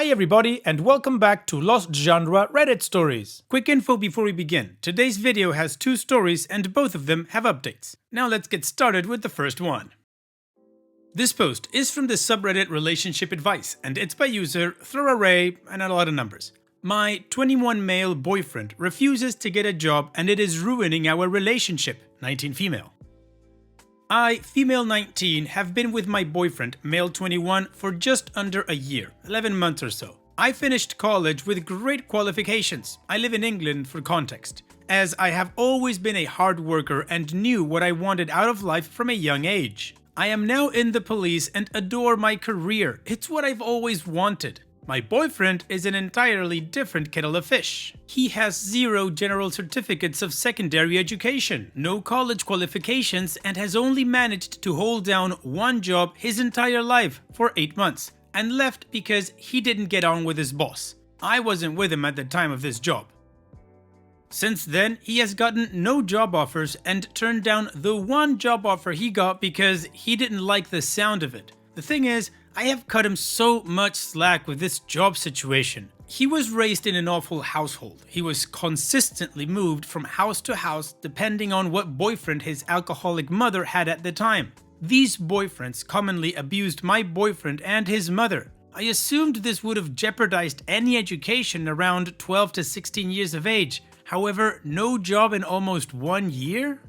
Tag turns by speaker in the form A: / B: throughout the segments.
A: Hi everybody and welcome back to Lost Genre Reddit Stories. Quick info before we begin. Today's video has 2 stories and both of them have updates. Now let's get started with the first one. This post is from the subreddit Relationship Advice and it's by user throwaway and a lot of numbers. My 21 male boyfriend refuses to get a job and it is ruining our relationship. 19 female. I, female 19, have been with my boyfriend, male 21, for just under a year, 11 months or so. I finished college with great qualifications. I live in England for context, as I have always been a hard worker and knew what I wanted out of life from a young age. I am now in the police and adore my career. It's what I've always wanted. My boyfriend is an entirely different kettle of fish. He has 0 general certificates of secondary education, no college qualifications, and has only managed to hold down one job his entire life for 8 months, and left because he didn't get on with his boss. I wasn't with him at the time of this job. Since then, he has gotten no job offers and turned down the one job offer he got because he didn't like the sound of it. The thing is, I have cut him so much slack with this job situation. He was raised in an awful household. He was consistently moved from house to house depending on what boyfriend his alcoholic mother had at the time. These boyfriends commonly abused my boyfriend and his mother. I assumed this would have jeopardized any education around 12 to 16 years of age. However, no job in almost 1 year?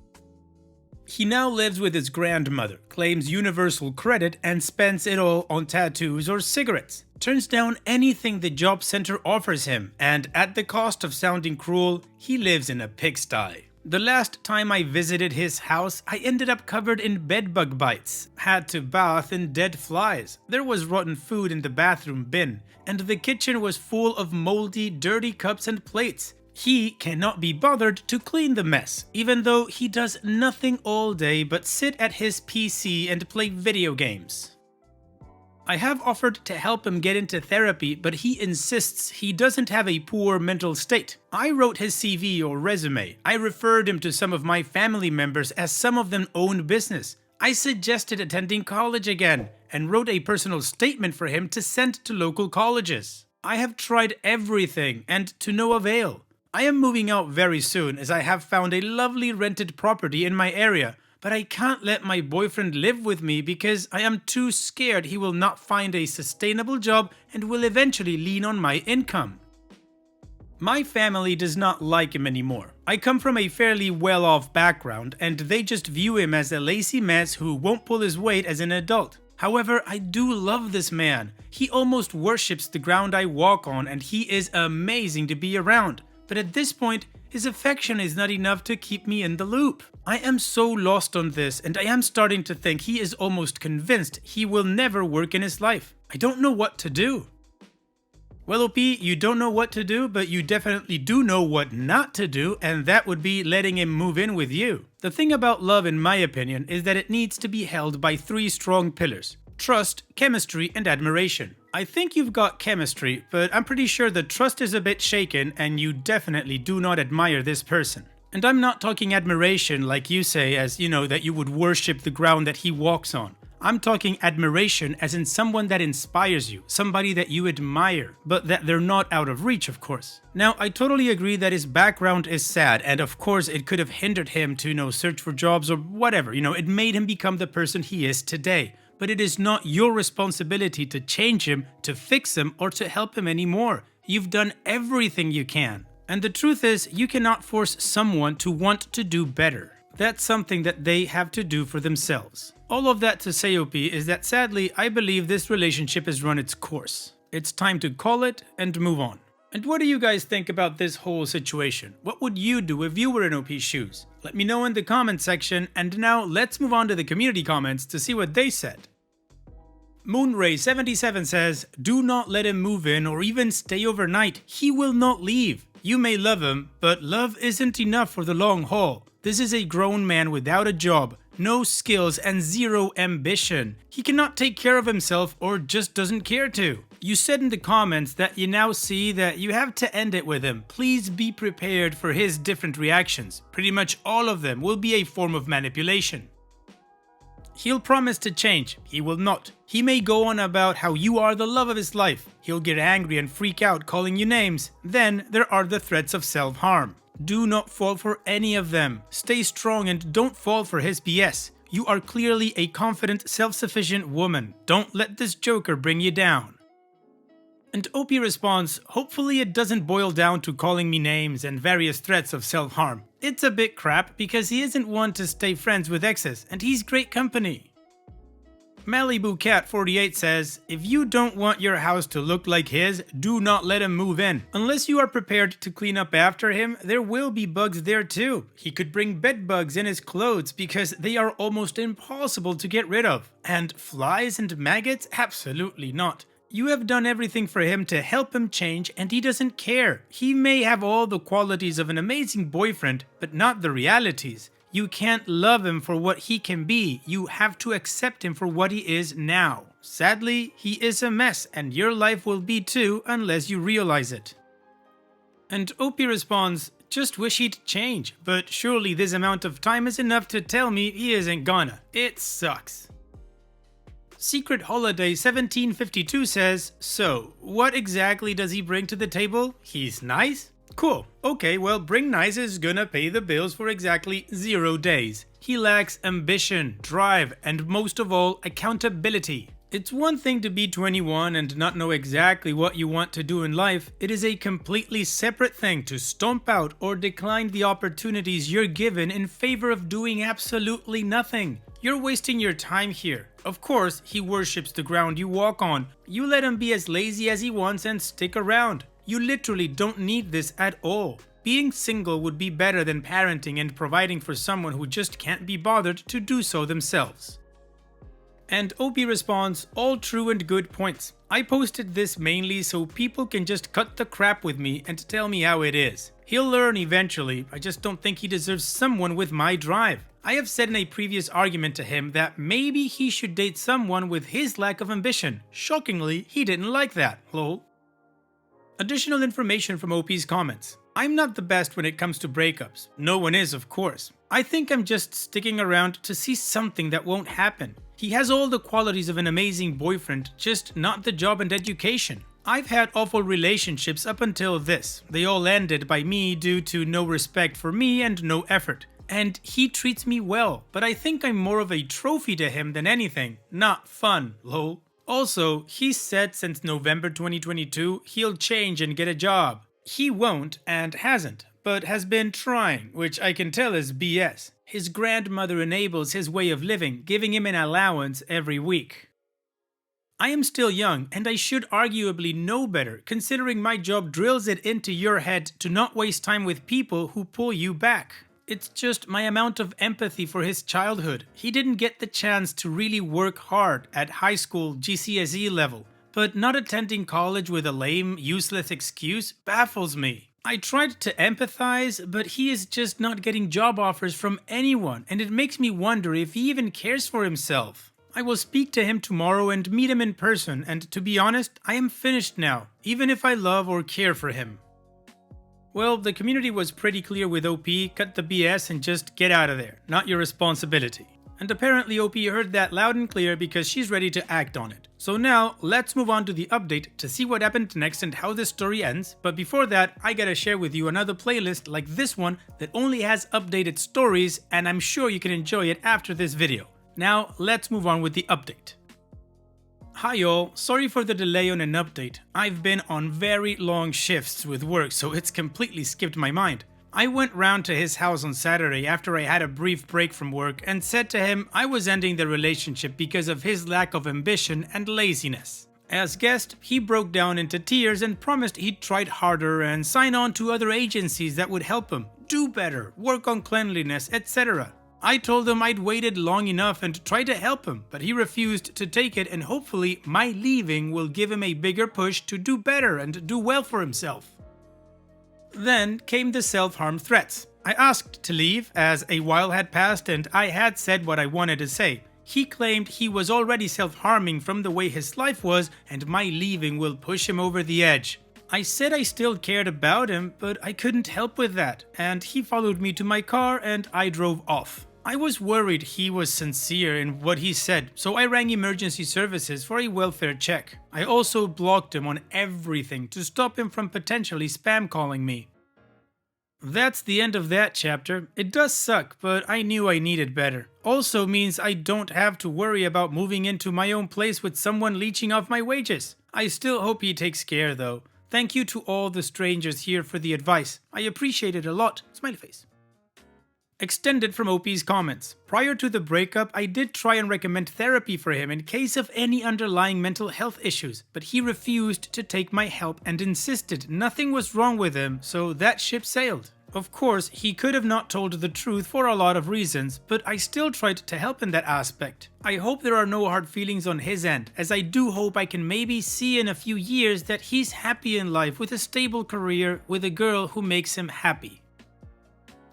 A: He now lives with his grandmother, claims universal credit and spends it all on tattoos or cigarettes. Turns down anything the job center offers him, and at the cost of sounding cruel, he lives in a pigsty. The last time I visited his house, I ended up covered in bedbug bites, had to bath in dead flies. There was rotten food in the bathroom bin, and the kitchen was full of moldy, dirty cups and plates. He cannot be bothered to clean the mess, even though he does nothing all day but sit at his PC and play video games. I have offered to help him get into therapy, but he insists he doesn't have a poor mental state. I wrote his CV or resume. I referred him to some of my family members as some of them own business. I suggested attending college again and wrote a personal statement for him to send to local colleges. I have tried everything and to no avail. I am moving out very soon as I have found a lovely rented property in my area, but I can't let my boyfriend live with me because I am too scared he will not find a sustainable job and will eventually lean on my income. My family does not like him anymore. I come from a fairly well-off background and they just view him as a lazy mess who won't pull his weight as an adult. However, I do love this man. He almost worships the ground I walk on and he is amazing to be around. But at this point, his affection is not enough to keep me in the loop. I am so lost on this and I am starting to think he is almost convinced he will never work in his life. I don't know what to do. Well, OP, you don't know what to do, but you definitely do know what not to do, and that would be letting him move in with you. The thing about love, in my opinion, is that it needs to be held by 3 strong pillars: trust, chemistry, and admiration. I think you've got chemistry, but I'm pretty sure the trust is a bit shaken and you definitely do not admire this person. And I'm not talking admiration like you say, as you know, that you would worship the ground that he walks on. I'm talking admiration as in someone that inspires you, somebody that you admire, but that they're not out of reach, of course. Now, I totally agree that his background is sad, and of course it could have hindered him to, search for jobs or whatever, it made him become the person he is today. But it is not your responsibility to change him, to fix him, or to help him anymore. You've done everything you can. And the truth is, you cannot force someone to want to do better. That's something that they have to do for themselves. All of that to say, OP, is that sadly, I believe this relationship has run its course. It's time to call it and move on. And what do you guys think about this whole situation? What would you do if you were in OP's shoes? Let me know in the comment section, and now let's move on to the community comments to see what they said. Moonray77 says, "Do not let him move in or even stay overnight. He will not leave. You may love him, but love isn't enough for the long haul. This is a grown man without a job, no skills, and 0 ambition. He cannot take care of himself or just doesn't care to. You said in the comments that you now see that you have to end it with him. Please be prepared for his different reactions. Pretty much all of them will be a form of manipulation." He'll promise to change. He will not. He may go on about how you are the love of his life. He'll get angry and freak out calling you names. Then there are the threats of self-harm. Do not fall for any of them. Stay strong and don't fall for his BS. You are clearly a confident, self-sufficient woman. Don't let this joker bring you down. And Opie responds, hopefully it doesn't boil down to calling me names and various threats of self-harm. It's a bit crap because he isn't one to stay friends with exes and he's great company. Malibu Cat 48 says, if you don't want your house to look like his, do not let him move in. Unless you are prepared to clean up after him, there will be bugs there too. He could bring bed bugs in his clothes because they are almost impossible to get rid of. And flies and maggots? Absolutely not. You have done everything for him to help him change and he doesn't care. He may have all the qualities of an amazing boyfriend, but not the realities. You can't love him for what he can be. You have to accept him for what he is now. Sadly, he is a mess and your life will be too unless you realize it. And Opie responds, just wish he'd change, but surely this amount of time is enough to tell me he isn't gonna. It sucks. Secret Holiday 1752 says, so, what exactly does he bring to the table? He's nice? Cool. Okay, well, bring nice is gonna pay the bills for exactly 0 days. He lacks ambition, drive, and most of all, accountability. It's one thing to be 21 and not know exactly what you want to do in life. It is a completely separate thing to stomp out or decline the opportunities you're given in favor of doing absolutely nothing. You're wasting your time here. Of course, he worships the ground you walk on. You let him be as lazy as he wants and stick around. You literally don't need this at all. Being single would be better than parenting and providing for someone who just can't be bothered to do so themselves. And Opie responds, all true and good points. I posted this mainly so people can just cut the crap with me and tell me how it is. He'll learn eventually, I just don't think he deserves someone with my drive. I have said in a previous argument to him that maybe he should date someone with his lack of ambition. Shockingly, he didn't like that, lol. Additional information from Opie's comments. I'm not the best when it comes to breakups. No one is, of course. I think I'm just sticking around to see something that won't happen. He has all the qualities of an amazing boyfriend, just not the job and education. I've had awful relationships up until this. They all ended by me due to no respect for me and no effort. And he treats me well, but I think I'm more of a trophy to him than anything. Not fun, lol. Also, he said since November 2022 he'll change and get a job. He won't and hasn't, but has been trying, which I can tell is BS. His grandmother enables his way of living, giving him an allowance every week. I am still young and I should arguably know better, considering my job drills it into your head to not waste time with people who pull you back. It's just my amount of empathy for his childhood. He didn't get the chance to really work hard at high school GCSE level, but not attending college with a lame, useless excuse baffles me. I tried to empathize, but he is just not getting job offers from anyone, and it makes me wonder if he even cares for himself. I will speak to him tomorrow and meet him in person, and to be honest, I am finished now, even if I love or care for him. Well, the community was pretty clear with OP, cut the BS and just get out of there, not your responsibility. And apparently OP heard that loud and clear because she's ready to act on it. So now, let's move on to the update to see what happened next and how this story ends, but before that, I gotta share with you another playlist like this one that only has updated stories, and I'm sure you can enjoy it after this video. Now, let's move on with the update. Hi y'all, sorry for the delay on an update. I've been on very long shifts with work, so it's completely skipped my mind. I went round to his house on Saturday after I had a brief break from work and said to him I was ending the relationship because of his lack of ambition and laziness. As guessed, he broke down into tears and promised he'd try harder and sign on to other agencies that would help him, do better, work on cleanliness, etc. I told him I'd waited long enough and tried to help him, but he refused to take it, and hopefully my leaving will give him a bigger push to do better and do well for himself. Then came the self-harm threats. I asked to leave as a while had passed and I had said what I wanted to say. He claimed he was already self-harming from the way his life was and my leaving will push him over the edge. I said I still cared about him, but I couldn't help with that, and he followed me to my car and I drove off. I was worried he was sincere in what he said, so I rang emergency services for a welfare check. I also blocked him on everything to stop him from potentially spam calling me. That's the end of that chapter. It does suck, but I knew I needed better. Also means I don't have to worry about moving into my own place with someone leeching off my wages. I still hope he takes care though. Thank you to all the strangers here for the advice. I appreciate it a lot. Smiley face. Extended from OP's comments. Prior to the breakup, I did try and recommend therapy for him in case of any underlying mental health issues, but he refused to take my help and insisted nothing was wrong with him, so that ship sailed. Of course, he could have not told the truth for a lot of reasons, but I still tried to help in that aspect. I hope there are no hard feelings on his end, as I do hope I can maybe see in a few years that he's happy in life with a stable career with a girl who makes him happy.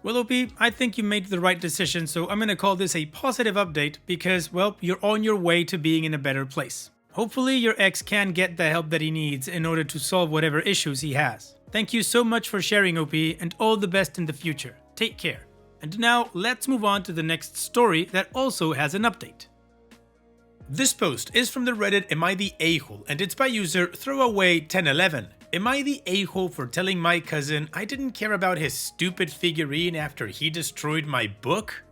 A: Well, OP, I think you made the right decision, so I'm gonna call this a positive update because, well, you're on your way to being in a better place. Hopefully your ex can get the help that he needs in order to solve whatever issues he has. Thank you so much for sharing, OP, and all the best in the future. Take care. And now, let's move on to the next story that also has an update. This post is from the Reddit Am I the A-hole, and it's by user Throwaway1011. Am I the a-hole for telling my cousin I didn't care about his stupid figurine after he destroyed my book?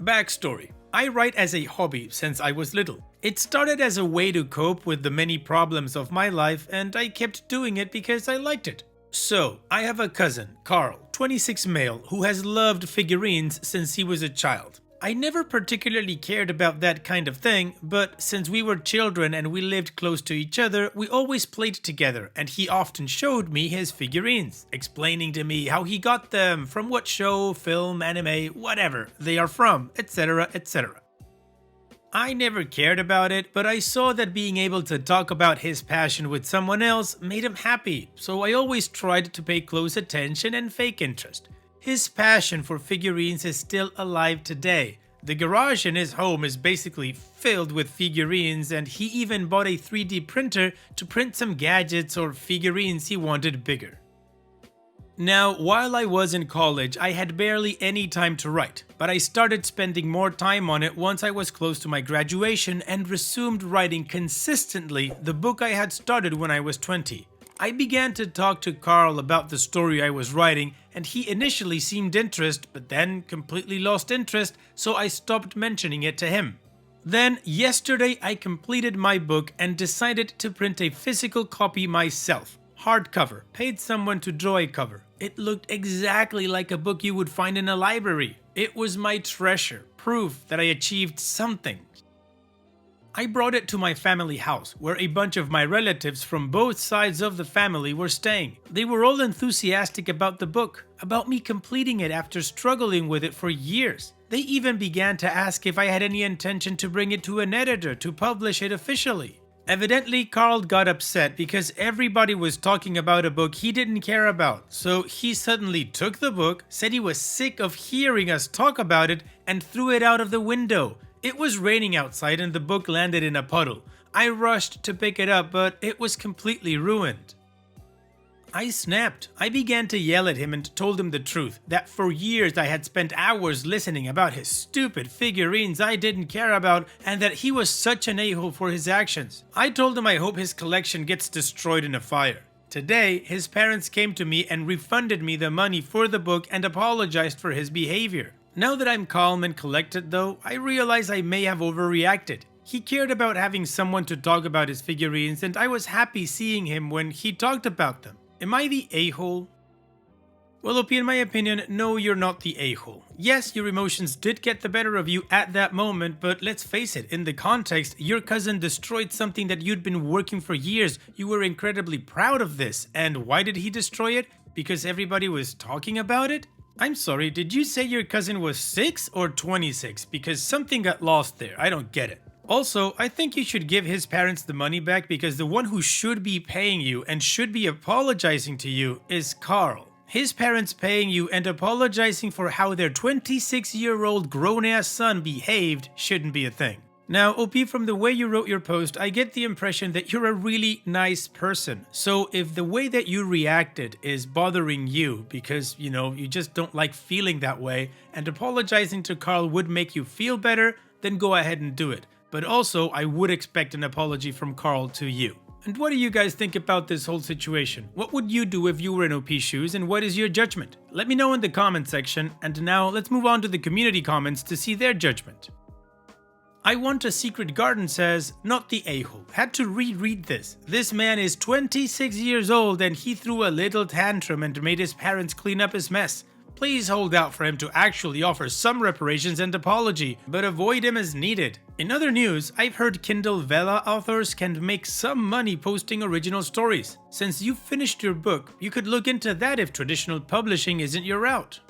A: Backstory. I write as a hobby since I was little. It started as a way to cope with the many problems of my life, and I kept doing it because I liked it. So, I have a cousin, Carl, 26 male, who has loved figurines since he was a child. I never particularly cared about that kind of thing, but since we were children and we lived close to each other, we always played together, and he often showed me his figurines, explaining to me how he got them, from what show, film, anime, whatever they are from, etc, etc. I never cared about it, but I saw that being able to talk about his passion with someone else made him happy, so I always tried to pay close attention and fake interest. His passion for figurines is still alive today. The garage in his home is basically filled with figurines, and he even bought a 3D printer to print some gadgets or figurines he wanted bigger. Now, while I was in college, I had barely any time to write, but I started spending more time on it once I was close to my graduation and resumed writing consistently the book I had started when I was 20. I began to talk to Carl about the story I was writing, and he initially seemed interested, but then completely lost interest, so I stopped mentioning it to him. Then, yesterday I completed my book and decided to print a physical copy myself. Hardcover, paid someone to draw a cover. It looked exactly like a book you would find in a library. It was my treasure, proof that I achieved something. I brought it to my family house, where a bunch of my relatives from both sides of the family were staying. They were all enthusiastic about the book, about me completing it after struggling with it for years. They even began to ask if I had any intention to bring it to an editor to publish it officially. Evidently, Carl got upset because everybody was talking about a book he didn't care about, so he suddenly took the book, said he was sick of hearing us talk about it, and threw it out of the window. It was raining outside and the book landed in a puddle. I rushed to pick it up, but it was completely ruined. I snapped. I began to yell at him and told him the truth, that for years I had spent hours listening about his stupid figurines I didn't care about, and that he was such an a-hole for his actions. I told him I hope his collection gets destroyed in a fire. Today, his parents came to me and refunded me the money for the book and apologized for his behavior. Now that I'm calm and collected though, I realize I may have overreacted. He cared about having someone to talk about his figurines, and I was happy seeing him when he talked about them. Am I the a-hole? Well, OP, in my opinion, no, you're not the a-hole. Yes, your emotions did get the better of you at that moment, but let's face it, in the context, your cousin destroyed something that you'd been working for years. You were incredibly proud of this. And why did he destroy it? Because everybody was talking about it? I'm sorry, did you say your cousin was 6 or 26? Because something got lost there, I don't get it. Also, I think you should give his parents the money back, because the one who should be paying you and should be apologizing to you is Carl. His parents paying you and apologizing for how their 26-year-old grown-ass son behaved shouldn't be a thing. Now, OP, from the way you wrote your post, I get the impression that you're a really nice person. So if the way that you reacted is bothering you because, you just don't like feeling that way, and apologizing to Carl would make you feel better, then go ahead and do it. But also, I would expect an apology from Carl to you. And what do you guys think about this whole situation? What would you do if you were in OP's shoes, and what is your judgment? Let me know in the comment section, and now let's move on to the community comments to see their judgment. I Want a Secret Garden says, not the a-hole. Had to reread this. This man is 26 years old and he threw a little tantrum and made his parents clean up his mess. Please hold out for him to actually offer some reparations and apology, but avoid him as needed. In other news, I've heard Kindle Vella authors can make some money posting original stories. Since you've finished your book, you could look into that if traditional publishing isn't your route.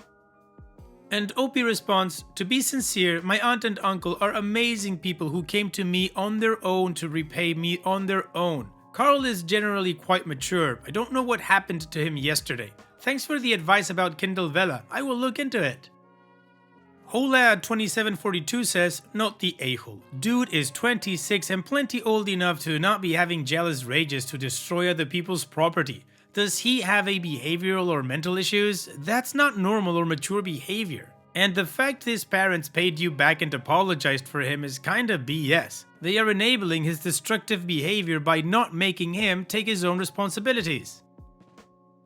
A: And OP responds, to be sincere, my aunt and uncle are amazing people who came to me on their own to repay me on their own. Carl is generally quite mature. I don't know what happened to him yesterday. Thanks for the advice about Kindle Vella. I will look into it. Holad2742 says, not the a-hole. Dude is 26 and plenty old enough to not be having jealous rages to destroy other people's property. Does he have a behavioral or mental issues? That's not normal or mature behavior. And the fact his parents paid you back and apologized for him is kinda BS. They are enabling his destructive behavior by not making him take his own responsibilities.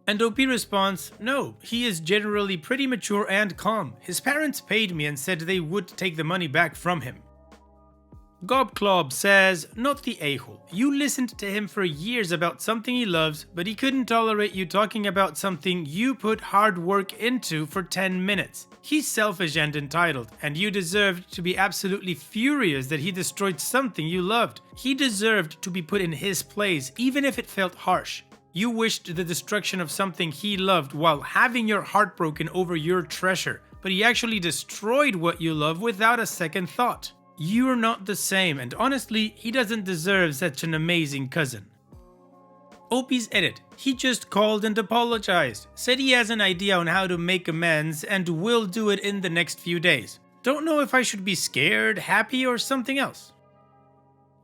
A: And OP responds, no, he is generally pretty mature and calm. His parents paid me and said they would take the money back from him. Gobclob says, not the a-hole. You listened to him for years about something he loves, but he couldn't tolerate you talking about something you put hard work into for 10 minutes. He's selfish and entitled, and you deserved to be absolutely furious that he destroyed something you loved. He deserved to be put in his place, even if it felt harsh. You wished the destruction of something he loved while having your heart broken over your treasure, but he actually destroyed what you love without a second thought. You're not the same, and honestly, he doesn't deserve such an amazing cousin. OP's edit. He just called and apologized. Said he has an idea on how to make amends and will do it in the next few days. Don't know if I should be scared, happy, or something else.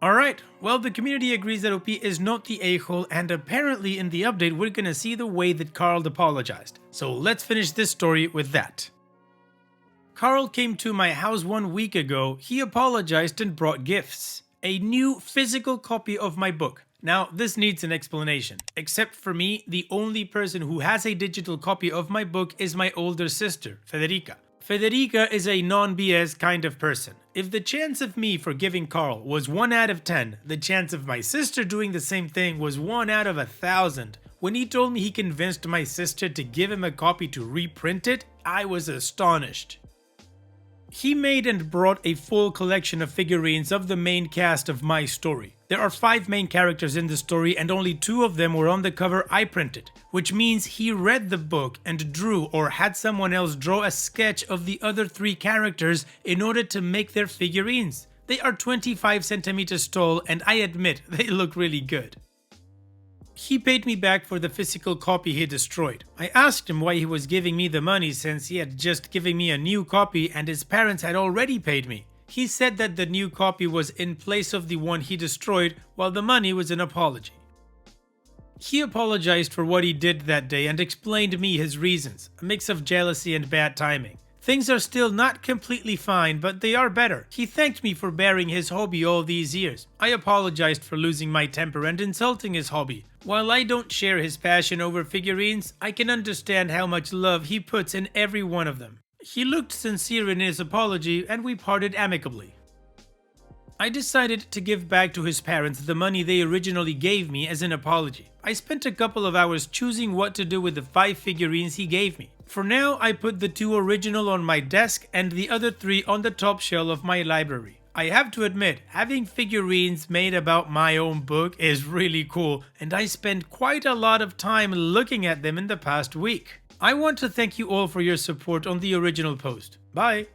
A: Alright, well, the community agrees that OP is not the a-hole, and apparently in the update we're gonna see the way that Carl apologized. So let's finish this story with that. Carl came to my house 1 week ago. He apologized and brought gifts. A new physical copy of my book. Now, this needs an explanation. Except for me, the only person who has a digital copy of my book is my older sister, Federica. Federica is a non-BS kind of person. If the chance of me forgiving Carl was 1 out of 10, the chance of my sister doing the same thing was 1 out of 1,000. When he told me he convinced my sister to give him a copy to reprint it, I was astonished. He made and brought a full collection of figurines of the main cast of my story. There are 5 main characters in the story and only 2 of them were on the cover I printed, which means he read the book and drew or had someone else draw a sketch of the other 3 characters in order to make their figurines. They are 25 centimeters tall and I admit they look really good. He paid me back for the physical copy he destroyed. I asked him why he was giving me the money since he had just given me a new copy and his parents had already paid me. He said that the new copy was in place of the one he destroyed while the money was an apology. He apologized for what he did that day and explained me his reasons, a mix of jealousy and bad timing. Things are still not completely fine, but they are better. He thanked me for bearing his hobby all these years. I apologized for losing my temper and insulting his hobby. While I don't share his passion over figurines, I can understand how much love he puts in every one of them. He looked sincere in his apology and we parted amicably. I decided to give back to his parents the money they originally gave me as an apology. I spent a couple of hours choosing what to do with the 5 figurines he gave me. For now, I put the 2 original on my desk and the other 3 on the top shelf of my library. I have to admit, having figurines made about my own book is really cool, and I spent quite a lot of time looking at them in the past week. I want to thank you all for your support on the original post. Bye!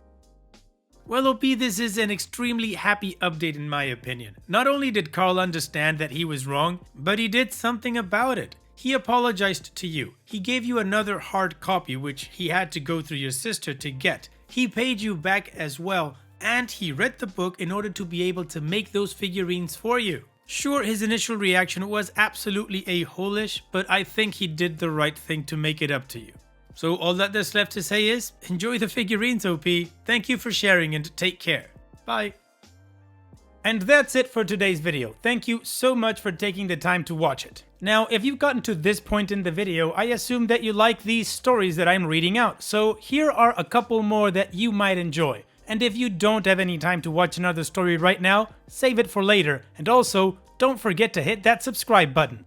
A: Well, OP, this is an extremely happy update in my opinion. Not only did Carl understand that he was wrong, but he did something about it. He apologized to you. He gave you another hard copy which he had to go through your sister to get. He paid you back as well. and he read the book in order to be able to make those figurines for you. Sure, his initial reaction was absolutely a-holish, but I think he did the right thing to make it up to you. So all that there's left to say is, enjoy the figurines, OP. Thank you for sharing and take care. Bye. And that's it for today's video. Thank you so much for taking the time to watch it. Now, if you've gotten to this point in the video, I assume that you like these stories that I'm reading out, so here are a couple more that you might enjoy. And if you don't have any time to watch another story right now, save it for later, and also, don't forget to hit that subscribe button.